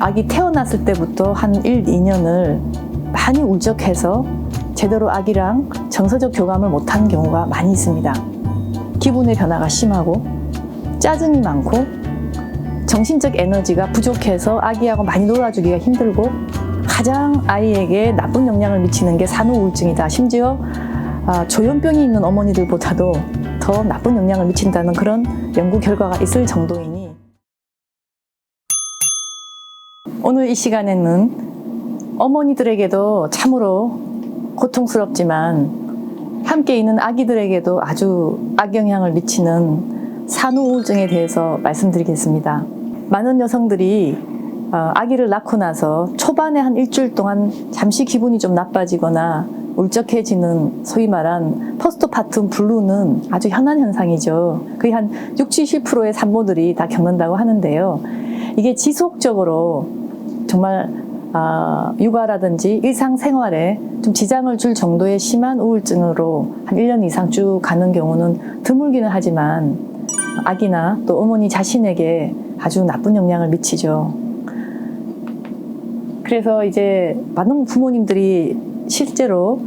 아기 태어났을 때부터 한 1, 2년을 많이 울적해서 제대로 아기랑 정서적 교감을 못한 경우가 많이 있습니다. 기분의 변화가 심하고 짜증이 많고 정신적 에너지가 부족해서 아기하고 많이 놀아주기가 힘들고 가장 아이에게 나쁜 영향을 미치는 게 산후우울증이다. 심지어 조현병이 있는 어머니들보다도 더 나쁜 영향을 미친다는 그런 연구 결과가 있을 정도이니 오늘 이 시간에는 어머니들에게도 참으로 고통스럽지만 함께 있는 아기들에게도 아주 악영향을 미치는 산후우울증에 대해서 말씀드리겠습니다. 많은 여성들이 아기를 낳고 나서 초반에 한 일주일 동안 잠시 기분이 좀 나빠지거나 울적해지는 소위 말한 포스트파tum 블루는 아주 흔한 현상이죠. 거의 한 60, 70%의 산모들이 다 겪는다고 하는데요. 이게 지속적으로 정말 육아라든지 일상생활에 좀 지장을 줄 정도의 심한 우울증으로 한 1년 이상 쭉 가는 경우는 드물기는 하지만 아기나 또 어머니 자신에게 아주 나쁜 영향을 미치죠. 그래서 이제 많은 부모님들이 실제로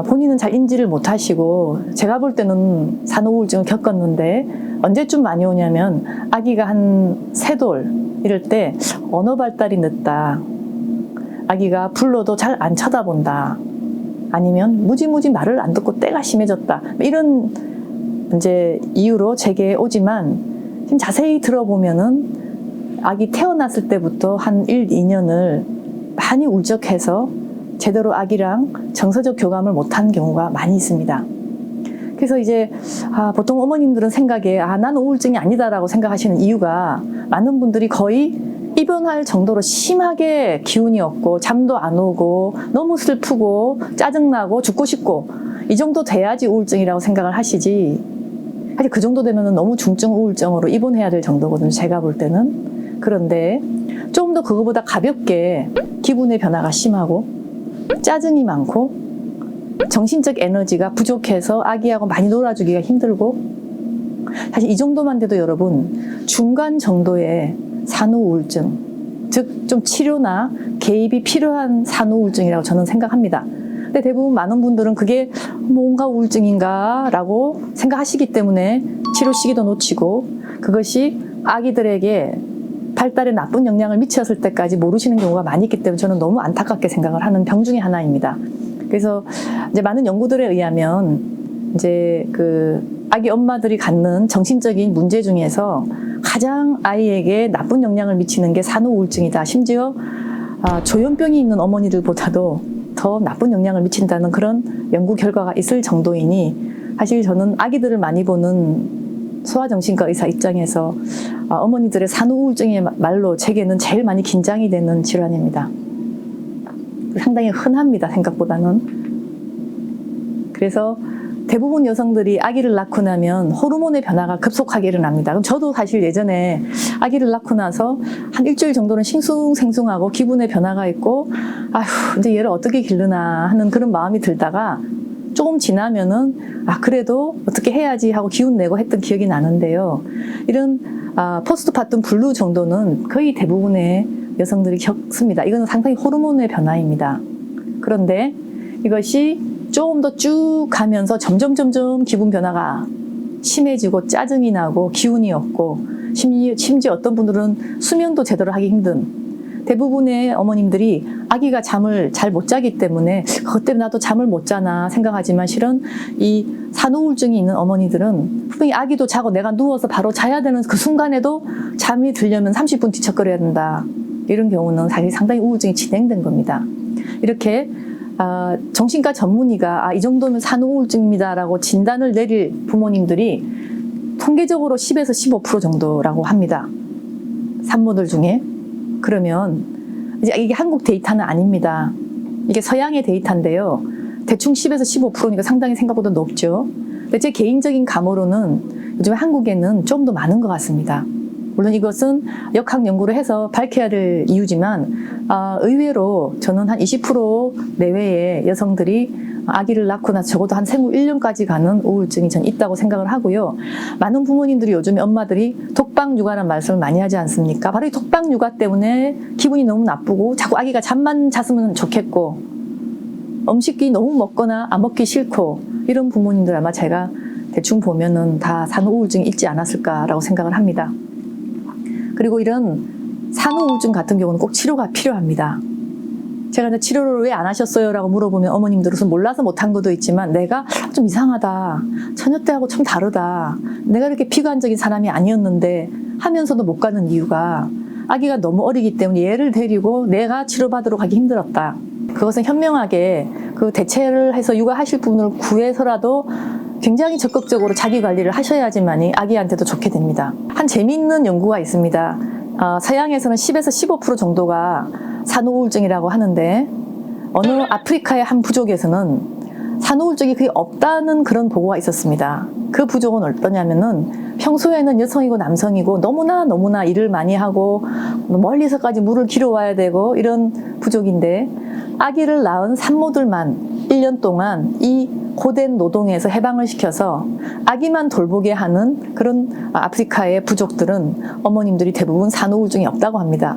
본인은 잘 인지를 못하시고 제가 볼 때는 산후우울증을 겪었는데 언제쯤 많이 오냐면 아기가 한 3돌 이럴 때 언어 발달이 늦다, 아기가 불러도 잘 안 쳐다본다, 아니면 무지무지 말을 안 듣고 때가 심해졌다, 이런 이제 이유로 제게 오지만 지금 자세히 들어보면은 아기 태어났을 때부터 한 1, 2년을 많이 울적해서 제대로 아기랑 정서적 교감을 못한 경우가 많이 있습니다. 그래서 이제 보통 어머님들은 생각에 나는 우울증이 아니다라고 생각하시는 이유가 많은 분들이 거의 입원할 정도로 심하게 기운이 없고 잠도 안 오고 너무 슬프고 짜증나고 죽고 싶고 이 정도 돼야지 우울증이라고 생각을 하시지, 사실 그 정도 되면 너무 중증 우울증으로 입원해야 될 정도거든요, 제가 볼 때는. 그런데 조금 더 그거보다 가볍게 기분의 변화가 심하고 짜증이 많고 정신적 에너지가 부족해서 아기하고 많이 놀아주기가 힘들고, 사실 이 정도만 돼도 여러분 중간 정도의 산후우울증, 즉 좀 치료나 개입이 필요한 산후우울증이라고 저는 생각합니다. 근데 대부분 많은 분들은 그게 뭔가 우울증인가 라고 생각하시기 때문에 치료 시기도 놓치고 그것이 아기들에게 발달에 나쁜 영향을 미쳤을 때까지 모르시는 경우가 많이 있기 때문에 저는 너무 안타깝게 생각을 하는 병 중에 하나입니다. 그래서 이제 많은 연구들에 의하면 이제 그 아기 엄마들이 갖는 정신적인 문제 중에서 가장 아이에게 나쁜 영향을 미치는 게 산후우울증이다. 심지어 조현병이 있는 어머니들보다도 더 나쁜 영향을 미친다는 그런 연구 결과가 있을 정도이니 사실 저는 아기들을 많이 보는 소아정신과 의사 입장에서 어머니들의 산후우울증의 말로 제게는 제일 많이 긴장이 되는 질환입니다. 상당히 흔합니다, 생각보다는. 그래서 대부분 여성들이 아기를 낳고 나면 호르몬의 변화가 급속하게 일어납니다. 그럼 저도 사실 예전에 아기를 낳고 나서 한 일주일 정도는 싱숭생숭하고 기분의 변화가 있고 아휴 이제 얘를 어떻게 기르나 하는 그런 마음이 들다가 조금 지나면은 그래도 어떻게 해야지 하고 기운 내고 했던 기억이 나는데요. 이런 포스트파tum 블루 정도는 거의 대부분의 여성들이 겪습니다. 이건 상당히 호르몬의 변화입니다. 그런데 이것이 조금 더 쭉 가면서 점점 기분 변화가 심해지고 짜증이 나고 기운이 없고 심지어 어떤 분들은 수면도 제대로 하기 힘든, 대부분의 어머님들이 아기가 잠을 잘 못 자기 때문에 그것 때문에 나도 잠을 못 자나 생각하지만 실은 이 산후우울증이 있는 어머니들은 분명히 아기도 자고 내가 누워서 바로 자야 되는 그 순간에도 잠이 들려면 30분 뒤척거려야 된다. 이런 경우는 사실 상당히 우울증이 진행된 겁니다. 이렇게 정신과 전문의가 이 정도면 산후우울증입니다 라고 진단을 내릴 부모님들이 통계적으로 10에서 15% 정도라고 합니다, 산모들 중에. 그러면 이제 이게 한국 데이터는 아닙니다. 이게 서양의 데이터인데요. 대충 10에서 15%니까 상당히 생각보다 높죠. 근데 제 개인적인 감으로는 요즘 한국에는 좀 더 많은 것 같습니다. 물론 이것은 역학 연구를 해서 밝혀야 될 이유지만 의외로 저는 한 20% 내외의 여성들이 아기를 낳고 나서 적어도 한 생후 1년까지 가는 우울증이 전 있다고 생각을 하고요. 많은 부모님들이 요즘에 엄마들이 독박육아라는 말씀을 많이 하지 않습니까? 바로 이 독박육아 때문에 기분이 너무 나쁘고 자꾸 아기가 잠만 잤으면 좋겠고 음식이 너무 먹거나 안 먹기 싫고 이런 부모님들 아마 제가 대충 보면은 다 산후우울증이 있지 않았을까라고 생각을 합니다. 그리고 이런 산후우울증 같은 경우는 꼭 치료가 필요합니다. 제가 이제 치료를 왜 안 하셨어요? 라고 물어보면 어머님들은 몰라서 못한 것도 있지만 내가 좀 이상하다. 처녀 때하고 좀 다르다. 내가 이렇게 비관적인 사람이 아니었는데 하면서도 못 가는 이유가 아기가 너무 어리기 때문에 얘를 데리고 내가 치료받으러 가기 힘들었다. 그것은 현명하게 그 대체를 해서 육아하실 분을 구해서라도 굉장히 적극적으로 자기 관리를 하셔야지만이 아기한테도 좋게 됩니다. 한 재미있는 연구가 있습니다. 서양에서는 10에서 15% 정도가 산후우울증이라고 하는데 어느 아프리카의 한 부족에서는 산후우울증이 거의 없다는 그런 보고가 있었습니다. 그 부족은 어떠냐면은 평소에는 여성이고 남성이고 너무나 일을 많이 하고 멀리서까지 물을 길어와야 되고 이런 부족인데 아기를 낳은 산모들만 1년 동안 이 고된 노동에서 해방을 시켜서 아기만 돌보게 하는 그런 아프리카의 부족들은 어머님들이 대부분 산후우울증이 없다고 합니다.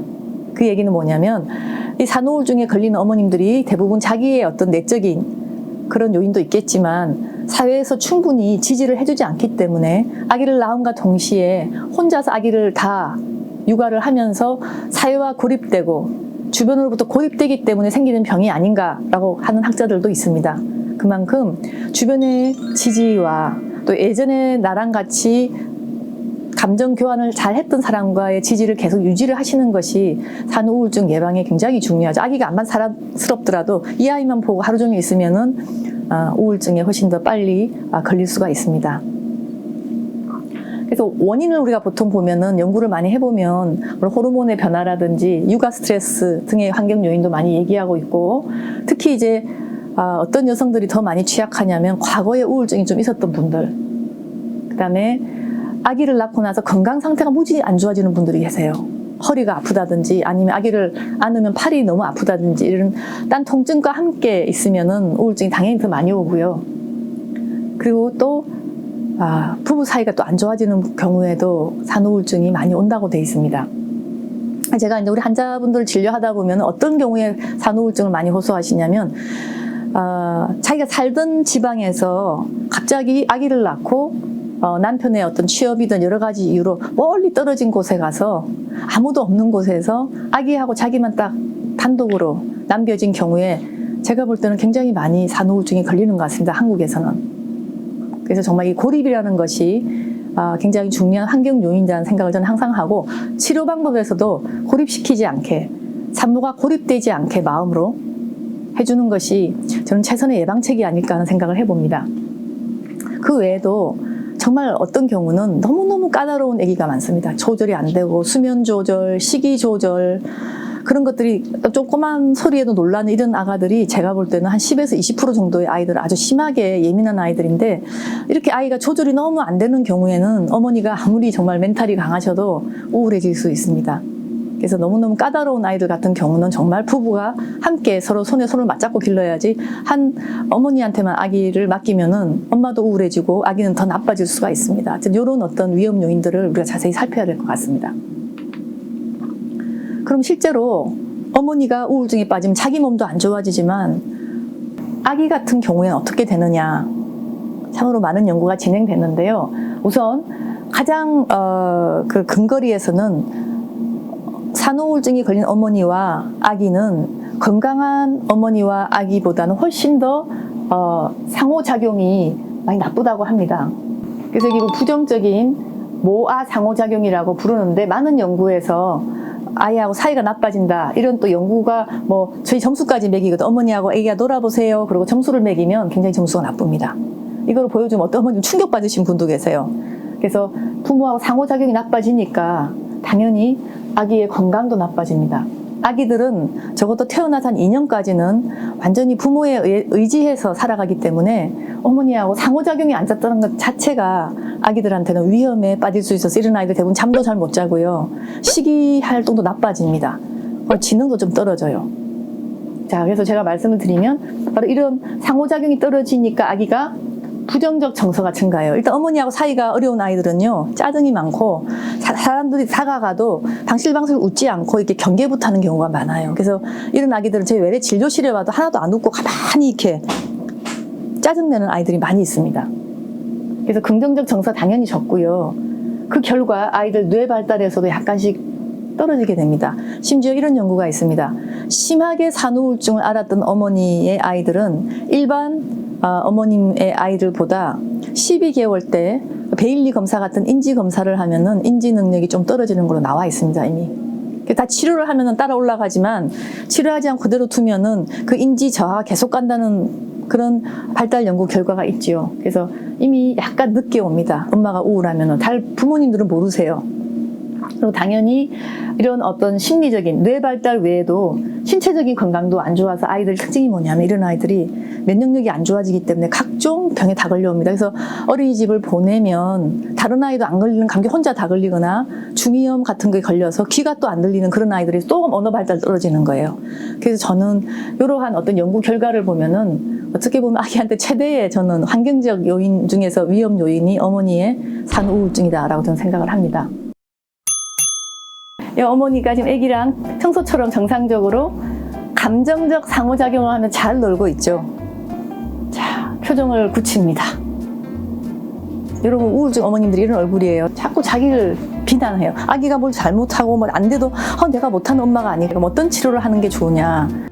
그 얘기는 뭐냐면 이 산후우울증에 걸리는 어머님들이 대부분 자기의 어떤 내적인 그런 요인도 있겠지만 사회에서 충분히 지지를 해주지 않기 때문에 아기를 낳음과 동시에 혼자서 아기를 다 육아를 하면서 사회와 고립되고 주변으로부터 고립되기 때문에 생기는 병이 아닌가라고 하는 학자들도 있습니다. 그만큼 주변의 지지와 또 예전에 나랑 같이 감정 교환을 잘 했던 사람과의 지지를 계속 유지를 하시는 것이 산후우울증 예방에 굉장히 중요하죠. 아기가 암만 사랑스럽더라도 이 아이만 보고 하루 종일 있으면은 우울증에 훨씬 더 빨리 걸릴 수가 있습니다. 그래서 원인을 우리가 보통 보면은 연구를 많이 해보면 호르몬의 변화라든지 육아 스트레스 등의 환경 요인도 많이 얘기하고 있고 특히 이제 어떤 여성들이 더 많이 취약하냐면 과거에 우울증이 좀 있었던 분들, 그다음에 아기를 낳고 나서 건강 상태가 무지 안 좋아지는 분들이 계세요. 허리가 아프다든지 아니면 아기를 안으면 팔이 너무 아프다든지 이런 딴 통증과 함께 있으면은 우울증이 당연히 더 많이 오고요. 그리고 또 부부 사이가 또 안 좋아지는 경우에도 산후우울증이 많이 온다고 돼 있습니다. 제가 이제 우리 환자분들 진료하다 보면 어떤 경우에 산후우울증을 많이 호소하시냐면 자기가 살던 지방에서 갑자기 아기를 낳고 남편의 어떤 취업이든 여러 가지 이유로 멀리 떨어진 곳에 가서 아무도 없는 곳에서 아기하고 자기만 딱 단독으로 남겨진 경우에 제가 볼 때는 굉장히 많이 산후우울증이 걸리는 것 같습니다. 한국에서는. 그래서 정말 이 고립이라는 것이 굉장히 중요한 환경 요인이라는 생각을 저는 항상 하고 치료 방법에서도 고립시키지 않게 산모가 고립되지 않게 마음으로 해주는 것이 저는 최선의 예방책이 아닐까 하는 생각을 해봅니다. 그 외에도 정말 어떤 경우는 너무너무 까다로운 아기가 많습니다. 조절이 안 되고 수면 조절, 식이 조절 그런 것들이 조그만 소리에도 놀라는 이런 아가들이 제가 볼 때는 한 10에서 20% 정도의 아이들 아주 심하게 예민한 아이들인데 이렇게 아이가 조절이 너무 안 되는 경우에는 어머니가 아무리 정말 멘탈이 강하셔도 우울해질 수 있습니다. 그래서 너무너무 까다로운 아이들 같은 경우는 정말 부부가 함께 서로 손에 손을 맞잡고 길러야지 한 어머니한테만 아기를 맡기면은 엄마도 우울해지고 아기는 더 나빠질 수가 있습니다. 이런 어떤 위험 요인들을 우리가 자세히 살펴야 될 것 같습니다. 그럼 실제로 어머니가 우울증에 빠지면 자기 몸도 안 좋아지지만 아기 같은 경우에는 어떻게 되느냐 참으로 많은 연구가 진행됐는데요. 우선 가장 그 근거리에서는 산후우울증이 걸린 어머니와 아기는 건강한 어머니와 아기보다는 훨씬 더 상호작용이 많이 나쁘다고 합니다. 그래서 이게 부정적인 모아 상호작용이라고 부르는데 많은 연구에서 아이하고 사이가 나빠진다 이런 또 연구가 뭐 저희 점수까지 매기거든. 어머니하고 아기가 놀아보세요. 그리고 점수를 매기면 굉장히 점수가 나쁩니다. 이걸 보여주면 어떤 어머님 충격받으신 분도 계세요. 그래서 부모하고 상호작용이 나빠지니까 당연히 아기의 건강도 나빠집니다. 아기들은 적어도 태어나서 한 2년까지는 완전히 부모에 의지해서 살아가기 때문에 어머니하고 상호작용이 안 잤다는 것 자체가 아기들한테는 위험에 빠질 수 있어서 이런 아이들 대부분 잠도 잘 못 자고요. 식이 활동도 나빠집니다. 지능도 좀 떨어져요. 자, 그래서 제가 말씀을 드리면 바로 이런 상호작용이 떨어지니까 아기가 부정적 정서가 증가해요. 일단 어머니하고 사이가 어려운 아이들은요, 짜증이 많고 사람들이 다가가도 방실방실 웃지 않고 이렇게 경계부터 하는 경우가 많아요. 그래서 이런 아기들은 저희 외래 진료실에 와도 하나도 안 웃고 가만히 이렇게 짜증내는 아이들이 많이 있습니다. 그래서 긍정적 정서 당연히 적고요. 그 결과 아이들 뇌 발달에서도 약간씩 떨어지게 됩니다. 심지어 이런 연구가 있습니다. 심하게 산후우울증을 앓았던 어머니의 아이들은 일반 어머님의 아이들보다 12개월 때 베일리 검사 같은 인지 검사를 하면은 인지 능력이 좀 떨어지는 걸로 나와 있습니다, 이미. 다 치료를 하면은 따라 올라가지만 치료하지 않고 그대로 두면은 그 인지 저하가 계속 간다는 그런 발달 연구 결과가 있지요. 그래서 이미 약간 늦게 옵니다. 엄마가 우울하면은. 부모님들은 모르세요. 그리고 당연히 이런 어떤 심리적인 뇌 발달 외에도 신체적인 건강도 안 좋아서 아이들 특징이 뭐냐면 이런 아이들이 면역력이 안 좋아지기 때문에 각종 병에 다 걸려옵니다. 그래서 어린이집을 보내면 다른 아이도 안 걸리는 감기 혼자 다 걸리거나 중이염 같은 게 걸려서 귀가 또 안 들리는 그런 아이들이 또 언어 발달 떨어지는 거예요. 그래서 저는 이러한 어떤 연구 결과를 보면은 어떻게 보면 아기한테 최대의 저는 환경적 요인 중에서 위험 요인이 어머니의 산후우울증이다라고 저는 생각을 합니다. 어머니가 지금 아기랑 평소처럼 정상적으로 감정적 상호작용을 하면 잘 놀고 있죠. 자, 표정을 굳힙니다. 여러분, 우울증 어머님들이 이런 얼굴이에요. 자꾸 자기를 비난해요. 아기가 뭘 잘못하고 뭐 안 돼도 내가 못하는 엄마가 아니고 어떤 치료를 하는 게 좋으냐.